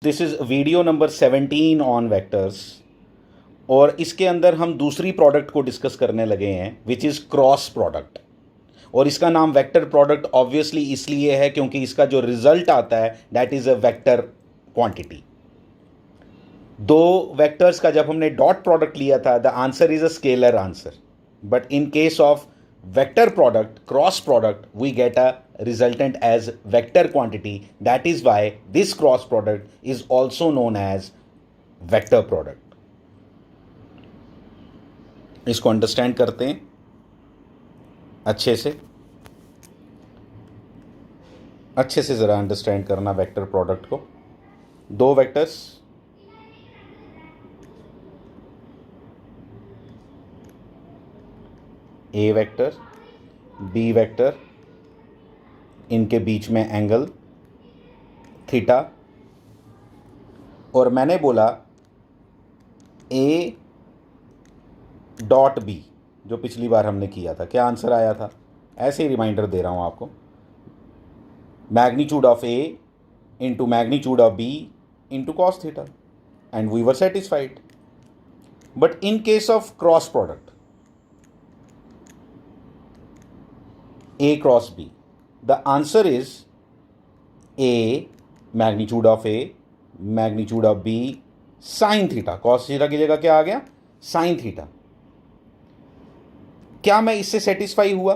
This is video number 17 on vectors और इसके अंदर हम दूसरी प्रोडक्ट को डिस्कस करने लगे हैं विच इज़ क्रॉस प्रोडक्ट। और इसका नाम वेक्टर प्रोडक्ट ऑब्वियसली इसलिए है क्योंकि इसका जो रिजल्ट आता है that is a vector quantity. दो वेक्टर्स का जब हमने डॉट प्रोडक्ट लिया था the answer is a scalar answer, but in case of vector product cross product we get a resultant as vector quantity. That is why this cross product is also known as vector product. इसको understand करते हैं अच्छे से ज़रा understand करना vector product को। दो vectors A vector B vector, इनके बीच में एंगल थीटा, और मैंने बोला ए डॉट बी जो पिछली बार हमने किया था, क्या आंसर आया था? ऐसे ही रिमाइंडर दे रहा हूँ आपको। Magnitude of A into magnitude of B into cos theta, and we were satisfied. But in case of cross product A cross B, the answer is A magnitude of A magnitude of B sin theta. cos theta की जगह क्या आ गया? sin theta. क्या मैं इससे satisfy हुआ?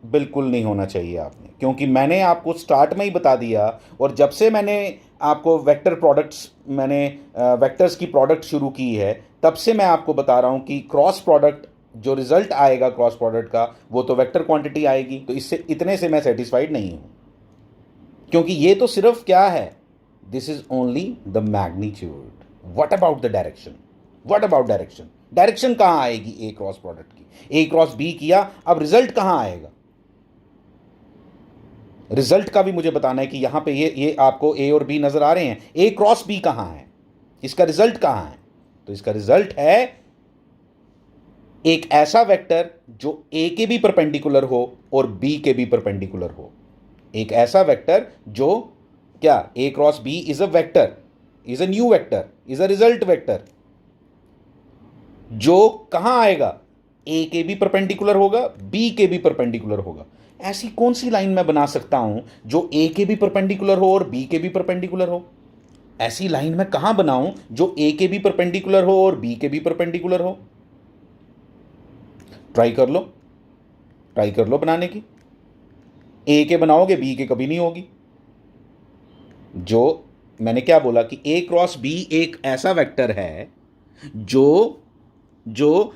बिल्कुल नहीं होना चाहिए आपने, क्योंकि मैंने आपको स्टार्ट में ही बता दिया, और जब से मैंने आपको वेक्टर प्रोडक्ट्स वेक्टर्स की प्रोडक्ट शुरू की है तब से मैं आपको बता रहा हूं कि क्रॉस प्रोडक्ट जो रिजल्ट आएगा क्रॉस प्रोडक्ट का वो तो वेक्टर क्वांटिटी आएगी। तो इससे इतने से मैं सेटिस्फाइड नहीं हूं, क्योंकि ये तो सिर्फ क्या है, this is only the magnitude. What about the direction? What about direction? Direction कहां आएगी ए क्रॉस प्रोडक्ट की? ए क्रॉस बी किया, अब रिजल्ट कहां आएगा? रिजल्ट का भी मुझे बताना है कि यहां पे ये आपको ए और बी नजर आ रहे हैं, ए क्रॉस बी कहां है, इसका रिजल्ट कहां है? तो इसका रिजल्ट है एक ऐसा वेक्टर जो ए के भी परपेंडिकुलर हो और बी के भी परपेंडिकुलर हो। एक ऐसा वेक्टर जो क्या, A cross B is a vector, is a new vector, is a result vector, जो कहां आएगा, ए के भी परपेंडिकुलर होगा, बी के भी परपेंडिकुलर होगा। ऐसी कौन सी लाइन मैं बना सकता हूं जो ए के भी परपेंडिकुलर हो और बी के भी परपेंडिकुलर हो? ऐसी लाइन मैं कहां बनाऊं जो ए के भी परपेंडिकुलर हो और बी के भी परपेंडिकुलर हो? ट्राई कर लो बनाने की। ए के बनाओगे बी के कभी नहीं होगी। जो मैंने क्या बोला कि ए क्रॉस बी एक ऐसा वेक्टर है जो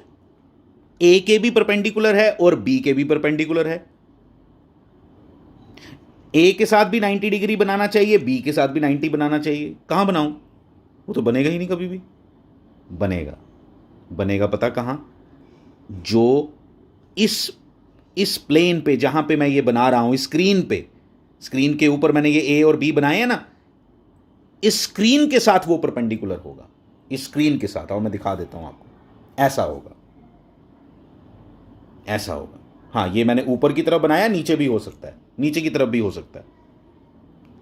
ए के भी परपेंडिकुलर है और बी के भी परपेंडिकुलर है। ए के साथ भी 90 डिग्री बनाना चाहिए, बी के साथ भी 90 बनाना चाहिए। कहां बनाऊं? वो तो बनेगा ही नहीं कभी भी। बनेगा पता कहां? जो इस प्लेन पे जहां पे मैं ये बना रहा हूं, स्क्रीन के ऊपर मैंने ये ए और बी बनाए हैं ना, इस स्क्रीन के साथ वो परपेंडिकुलर होगा। इस स्क्रीन के साथ आओ मैं दिखा देता हूं आपको। ऐसा होगा। हाँ, ये मैंने ऊपर की तरफ बनाया, नीचे भी हो सकता है, नीचे की तरफ भी हो सकता है।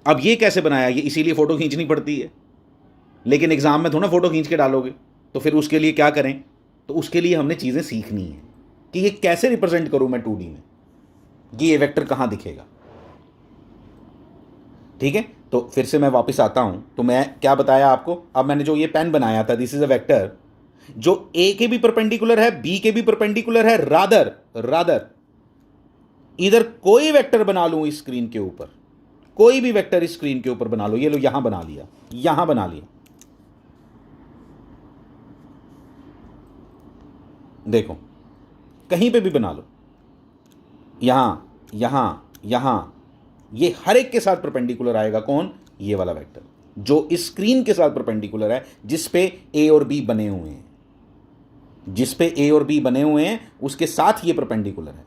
अब ये कैसे बनाया? ये इसीलिए फोटो खींचनी पड़ती है, लेकिन एग्जाम में थोड़ा फोटो खींच के डालोगे, तो फिर उसके लिए क्या करें? तो उसके लिए हमने चीजें सीखनी है कि ये कैसे रिप्रेजेंट करूं मैं 2D में, कि ये वेक्टर कहां दिखेगा। ठीक है, तो फिर से मैं वापस आता हूं। तो मैं क्या बताया आपको? अब मैंने जो ये पेन बनाया था, दिस इज अ वेक्टर जो ए के भी परपेंडिकुलर है, बी के भी परपेंडिकुलर है। रादर इधर कोई वेक्टर बना लूं इस स्क्रीन के ऊपर, कोई भी वेक्टर इस स्क्रीन के ऊपर बना लो। ये लो, यहां बना लिया, यहां बना लिया। देखो, कहीं पे भी बना लो, यहां, ये हर एक के साथ परपेंडिकुलर आएगा। कौन? ये वाला वेक्टर जो इस स्क्रीन के साथ परपेंडिकुलर है, जिस पे ए और बी बने हुए हैं, उसके साथ ये परपेंडिकुलर है।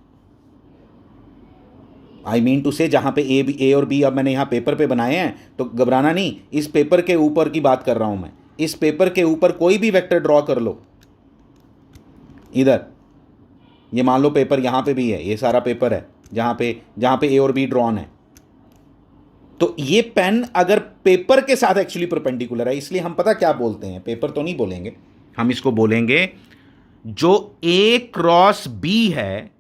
आई मीन टू से जहां पे ए और बी अब मैंने यहां पेपर पे बनाए हैं, तो घबराना नहीं, इस पेपर के ऊपर की बात कर रहा हूं मैं। इस पेपर के ऊपर कोई भी वेक्टर ड्रॉ कर लो। इधर ये मान लो पेपर यहां पे भी है, ये सारा पेपर है जहां पे ए और बी ड्रॉन है। तो ये पेन अगर पेपर के साथ एक्चुअली परपेंडिकुलर है, इसलिए हम पता क्या बोलते हैं, पेपर तो नहीं बोलेंगे, हम इसको बोलेंगे जो A क्रॉस B है,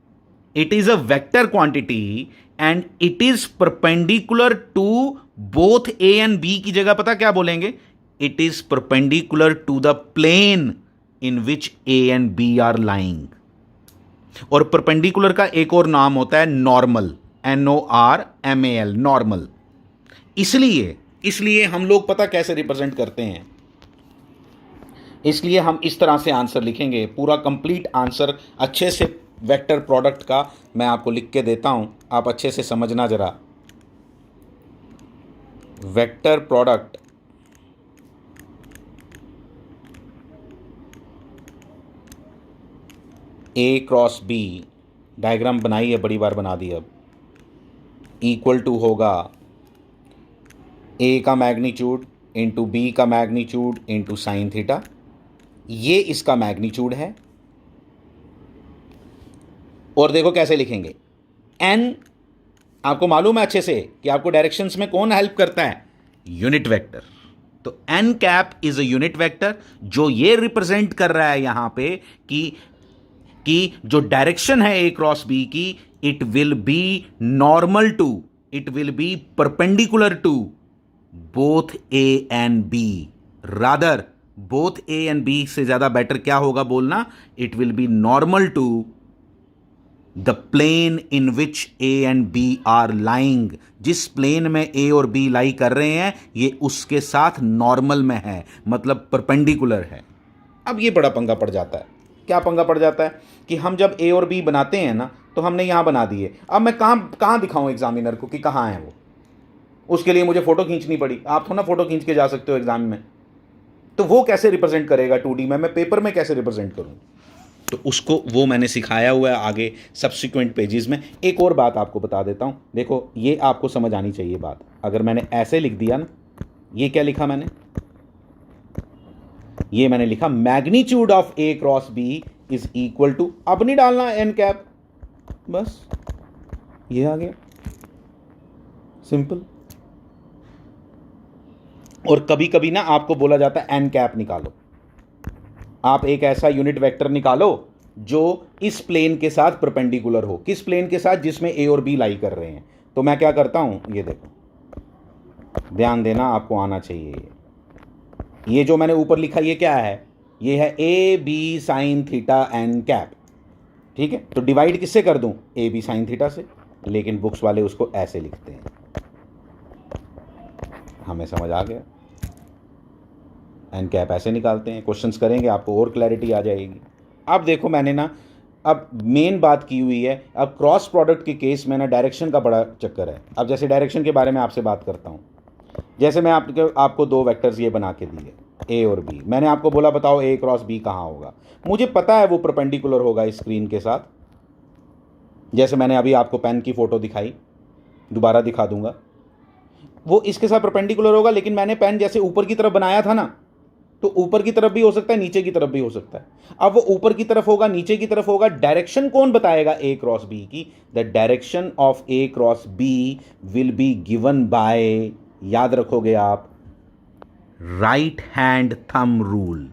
it is a vector quantity and it is perpendicular to both A and B की जगह पता क्या बोलेंगे, it is perpendicular to the plane in which A and B are lying. और परपेंडिकुलर का एक और नाम होता है नॉर्मल, NORMAL, नॉर्मल। इसलिए हम लोग पता कैसे रिप्रेजेंट करते हैं, इसलिए हम इस तरह से आंसर लिखेंगे, पूरा कंप्लीट आंसर अच्छे से वेक्टर प्रोडक्ट का मैं आपको लिख के देता हूं, आप अच्छे से समझना जरा। Vector product A cross B, diagram बनाई है, बड़ी बार बना दी, अब इक्वल टू होगा A का मैग्नीट्यूड इंटू B का मैग्नीट्यूड इंटू साइन थीटा, ये इसका मैग्नीट्यूड है। और देखो कैसे लिखेंगे, n आपको मालूम है अच्छे से कि आपको डायरेक्शंस में कौन हेल्प करता है, यूनिट वेक्टर। तो n cap is a unit vector, जो ये रिप्रेजेंट कर रहा है यहां पे कि जो डायरेक्शन है A क्रॉस B की, it will be normal to, it will be perpendicular to both A and B, rather both A and B से ज्यादा बेटर क्या होगा बोलना, it will be normal to the plane in which A and B are lying. जिस plane में A और B lie कर रहे हैं, ये उसके साथ नॉर्मल में है, मतलब परपेंडिकुलर है। अब ये बड़ा पंगा पड़ जाता है, क्या पंगा पड़ जाता है कि हम जब A और B बनाते हैं ना, तो हमने यहां बना दिए, अब मैं कहां दिखाऊं एग्जामिनर को कि कहां है वो, उसके लिए मुझे फोटो खींचनी पड़ी। आप थोड़ा फोटो खींच के जा सकते हो एग्जाम में, तो वो कैसे रिप्रेजेंट करेगा 2D में, मैं पेपर में कैसे रिप्रेजेंट करूं, तो उसको वो मैंने सिखाया हुआ है आगे सब्सिक्वेंट पेजेस में। एक और बात आपको बता देता हूं, देखो ये आपको समझ आनी चाहिए बात, अगर मैंने ऐसे लिख दिया ना, ये क्या लिखा मैंने, ये मैंने लिखा magnitude of A cross B is equal to, अब नहीं डालना n कैप, बस ये आ गया, सिंपल। और कभी कभी ना आपको बोला जाता है n कैप निकालो, आप एक ऐसा यूनिट वेक्टर निकालो जो इस प्लेन के साथ परपेंडिकुलर हो, किस प्लेन के साथ, जिसमें A और B लाई कर रहे हैं। तो मैं क्या करता हूं, ये देखो, ध्यान देना, आपको आना चाहिए ये जो मैंने ऊपर लिखा, ये क्या है, ये है AB sine theta n cap, ठीक है। तो डिवाइड किससे कर दूं, AB साइन थीटा से, लेकिन बुक्स वाले उसको ऐसे लिखते हैं, हमें समझ आ गया, एन कैप ऐसे निकालते हैं। क्वेश्चंस करेंगे आपको और क्लैरिटी आ जाएगी। अब देखो मैंने ना अब मेन बात की हुई है, अब क्रॉस प्रोडक्ट के केस में ना डायरेक्शन का बड़ा चक्कर है। अब जैसे डायरेक्शन के बारे में आपसे बात करता हूँ, जैसे मैं आपको दो वेक्टर्स ये बना के दिए A और B, मैंने आपको बोला बताओ A क्रॉस B कहाँ होगा, मुझे पता है वो परपेंडिकुलर होगा इस स्क्रीन के साथ। जैसे मैंने अभी आपको पेन की फ़ोटो दिखाई, दोबारा दिखा दूंगा, वो इसके साथ परपेंडिकुलर होगा, लेकिन मैंने पेन जैसे ऊपर की तरफ बनाया था ना, तो ऊपर की तरफ भी हो सकता है, नीचे की तरफ भी हो सकता है। अब वो ऊपर की तरफ होगा, नीचे की तरफ होगा, डायरेक्शन कौन बताएगा A क्रॉस B की, the direction of A cross B will be given by, याद रखोगे आप, राइट हैंड थंब रूल।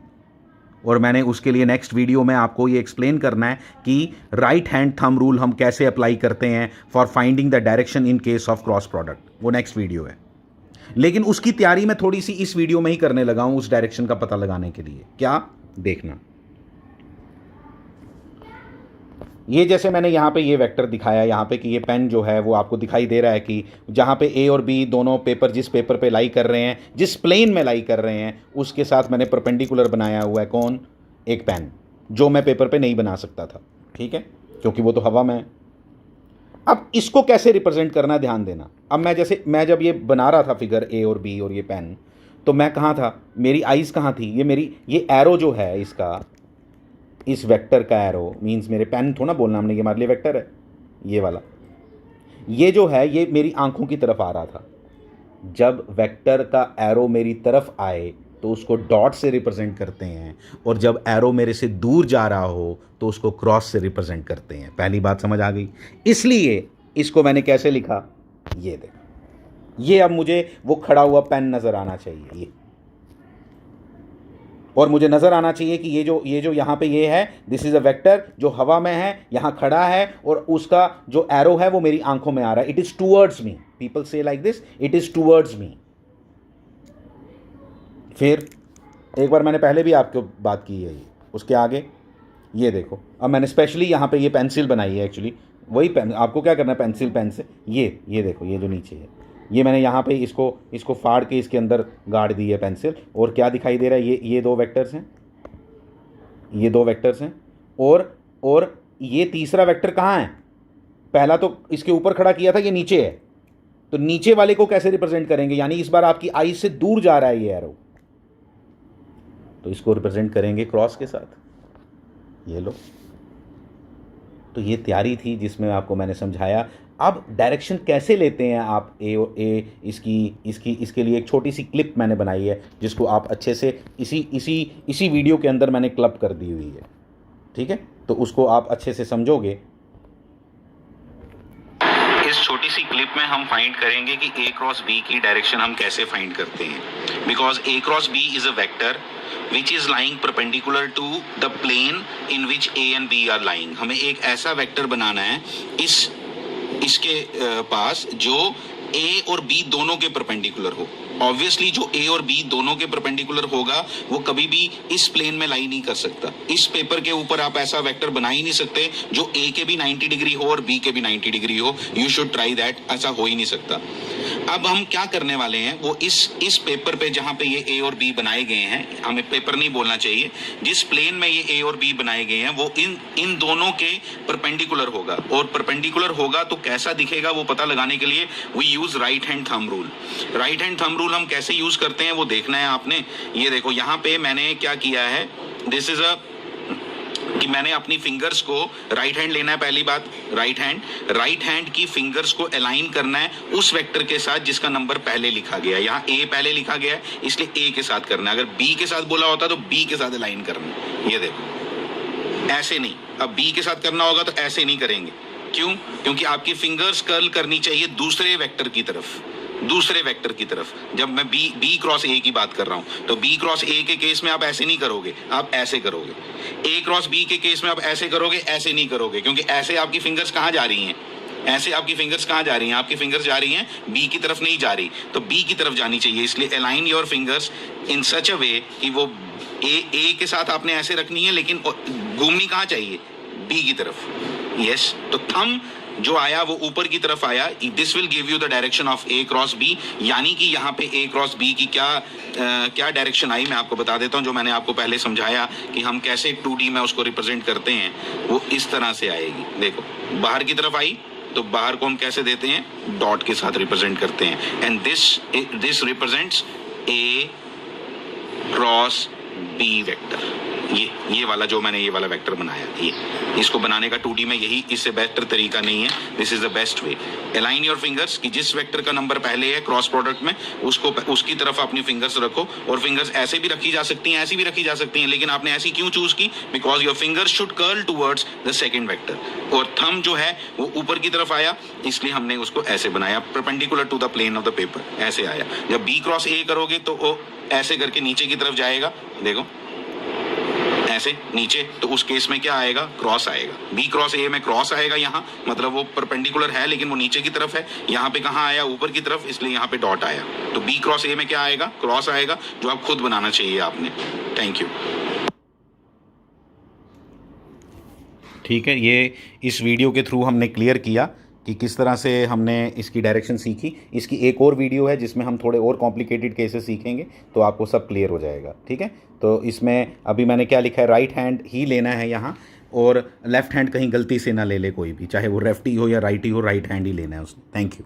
और मैंने उसके लिए नेक्स्ट वीडियो में आपको ये एक्सप्लेन करना है कि राइट हैंड थंब रूल हम कैसे अप्लाई करते हैं for finding the direction in case of cross product, वो नेक्स्ट वीडियो है। लेकिन उसकी तैयारी मैं थोड़ी सी इस वीडियो में ही करने लगा हूं, उस डायरेक्शन का पता लगाने के लिए। क्या देखना, ये जैसे मैंने यहाँ पे ये वेक्टर दिखाया यहाँ पे कि ये पेन जो है वो आपको दिखाई दे रहा है कि जहाँ पे A और B दोनों पेपर जिस पेपर पे लाई कर रहे हैं, जिस प्लेन में लाई कर रहे हैं, उसके साथ मैंने परपेंडिकुलर बनाया हुआ है कौन, एक पेन, जो मैं पेपर पे नहीं बना सकता था, ठीक है, क्योंकि वो तो हवा में है। अब इसको कैसे रिप्रेजेंट करना ध्यान देना। अब मैं जब ये बना रहा था फिगर A और B और ये पेन, तो मैं कहाँ था, मेरी आइज़ कहाँ थी, ये एरो जो है इसका, इस वेक्टर का एरो मींस मेरे पेन थोड़ा बोलना हमने, ये हमारे लिए वेक्टर है, ये वाला, ये जो है ये मेरी आंखों की तरफ आ रहा था। जब वेक्टर का एरो मेरी तरफ आए तो उसको डॉट से रिप्रेजेंट करते हैं, और जब एरो मेरे से दूर जा रहा हो तो उसको क्रॉस से रिप्रेजेंट करते हैं। पहली बात समझ आ गई। इसलिए इसको मैंने कैसे लिखा, ये देखो, ये अब मुझे वो खड़ा हुआ पेन नज़र आना चाहिए ये, और मुझे नज़र आना चाहिए कि ये जो यहाँ पे ये है, दिस इज़ अ वेक्टर जो हवा में है, यहाँ खड़ा है, और उसका जो एरो है वो मेरी आंखों में आ रहा है. It is towards me. People से like this, it is towards me. फिर एक बार मैंने पहले भी आपको बात की है, ये उसके आगे ये देखो, अब मैंने स्पेशली यहाँ पे ये पेंसिल बनाई है. एक्चुअली वही पेन, आपको क्या करना है पेंसिल पेन से, ये देखो, ये जो नीचे है, ये मैंने यहाँ पे इसको फाड़ के इसके अंदर गाड़ दी है पेंसिल. और क्या दिखाई दे रहा है, ये दो वेक्टर्स हैं, ये दो वेक्टर्स हैं, और ये तीसरा वेक्टर कहाँ है? पहला तो इसके ऊपर खड़ा किया था, ये नीचे है, तो नीचे वाले को कैसे रिप्रेजेंट करेंगे? यानी इस बार आपकी आई से दूर जा रहा है ये एरो, तो इसको रिप्रेजेंट करेंगे क्रॉस के साथ. ये लो, तो ये तैयारी थी जिसमें आपको मैंने समझाया. अब डायरेक्शन कैसे लेते हैं आप इसके लिए एक छोटी सी क्लिप मैंने बनाई है, जिसको आप अच्छे से इसी वीडियो के अंदर मैंने क्लब कर दी हुई है. ठीक है, तो उसको आप अच्छे से समझोगे. इस छोटी सी क्लिप में हम फाइंड करेंगे कि ए क्रॉस बी की डायरेक्शन हम कैसे फाइंड करते हैं. Because A cross B is a vector which is lying perpendicular to the plane in which A and B are lying. हमें एक ऐसा वेक्टर बनाना है इसके पास जो A और B दोनों के परपेंडिकुलर हो. ऑब्वियसली जो A और B दोनों के परपेंडिकुलर होगा वो कभी भी इस प्लेन में लाई नहीं कर सकता. इस पेपर के ऊपर आप ऐसा वेक्टर बना ही नहीं सकते जो A के भी 90 डिग्री हो और B के भी 90 डिग्री हो. You should try that. ऐसा हो ही नहीं सकता. अब हम क्या करने वाले हैं, वो इस पेपर पे जहां पे ये A और B बनाए गए हैं, हमें पेपर नहीं बोलना चाहिए, जिस प्लेन में ये A और B बनाए गए हैं वो इन दोनों के परपेंडिकुलर होगा. और परपेंडिकुलर होगा तो कैसा दिखेगा वो पता लगाने के लिए we use right hand thumb rule. Right hand thumb rule हम कैसे यूज करते हैं वो देखना है आपने. ये देखो यहाँ पे मैंने क्या किया है, दिस इज कि मैंने अपनी फिंगर्स को राइट हैंड लेना है. पहली बात, राइट हैंड की फिंगर्स को अलाइन करना है उस वेक्टर के साथ जिसका नंबर पहले लिखा गया है. यहाँ ए पहले लिखा गया है इसलिए ए के साथ करना है. अगर बी के साथ बोला होता तो बी के साथ अलाइन करना है. ये देखो, ऐसे नहीं. अब बी के साथ करना होगा तो ऐसे नहीं करेंगे. क्यों? क्योंकि आपकी फिंगर्स कर्ल करनी चाहिए दूसरे वेक्टर की तरफ. जब मैं बी क्रॉस ए की बात कर रहा हूं तो बी क्रॉस ए के केस में आप ऐसे नहीं करोगे, आप ऐसे करोगे. ए क्रॉस बी के केस में आप ऐसे करोगे, ऐसे नहीं करोगे. क्योंकि ऐसे आपकी फिंगर्स कहां जा रही हैं? आपकी फिंगर्स जा रही हैं बी की तरफ नहीं जा रही, तो बी की तरफ जानी चाहिए. इसलिए अलाइन योर फिंगर्स इन सच अ वे कि वो ए के साथ आपने ऐसे रखनी है, लेकिन घूमनी कहां चाहिए? बी की तरफ. यस, तो थंब जो आया वो ऊपर की तरफ आया. This will give you the direction of A cross B. यानी कि यहाँ पे ए क्रॉस बी की क्या डायरेक्शन आई मैं आपको बता देता हूँ, जो मैंने आपको पहले समझाया कि हम कैसे 2D में उसको रिप्रेजेंट करते हैं. वो इस तरह से आएगी. देखो, बाहर की तरफ आई तो बाहर को हम कैसे देते हैं? डॉट के साथ रिप्रेजेंट करते हैं. And this represents A cross B vector. ये वाला जो मैंने ये वाला वेक्टर बनाया, ये इसको बनाने का 2D में यही इससे बेहतर तरीका नहीं है. This is the best way. Align your fingers कि जिस वेक्टर का नंबर पहले है क्रॉस प्रोडक्ट में उसकी तरफ अपनी फिंगर्स रखो. और फिंगर्स ऐसे भी रखी जा सकती हैं, ऐसी भी रखी जा सकती हैं, लेकिन आपने ऐसी क्यों चूज की? Because your fingers should curl towards the second vector. और थंब जो है वो ऊपर की तरफ आया, इसलिए हमने उसको ऐसे बनाया, perpendicular to the plane of the paper. ऐसे आया. जब बी क्रॉस ए करोगे तो वो ऐसे करके नीचे की तरफ जाएगा. देखो, ऐसे नीचे, तो उस केस में क्या आएगा? क्रॉस आएगा. बी क्रॉस ए में क्रॉस आएगा. यहाँ मतलब वो परपेंडिकुलर है लेकिन वो नीचे की तरफ है. यहाँ पे कहाँ आया? ऊपर की तरफ, इसलिए यहाँ पे डॉट आया. तो बी क्रॉस ए में क्या आएगा? क्रॉस आएगा, जो आप खुद बनाना चाहिए आपने. Thank you. ठीक है, ये इस वीडियो के थ्रू हमने क्लियर किया कि किस तरह से हमने इसकी डायरेक्शन सीखी. इसकी एक और वीडियो है जिसमें हम थोड़े और कॉम्प्लिकेटेड केसेस सीखेंगे, तो आपको सब क्लियर हो जाएगा. ठीक है, तो इसमें अभी मैंने क्या लिखा है, राइट हैंड ही लेना है यहाँ, और लेफ़्ट हैंड कहीं गलती से ना ले ले कोई भी, चाहे वो लेफ्टी हो या राइटी हो, राइट हैंड ही लेना है उसने. Thank you.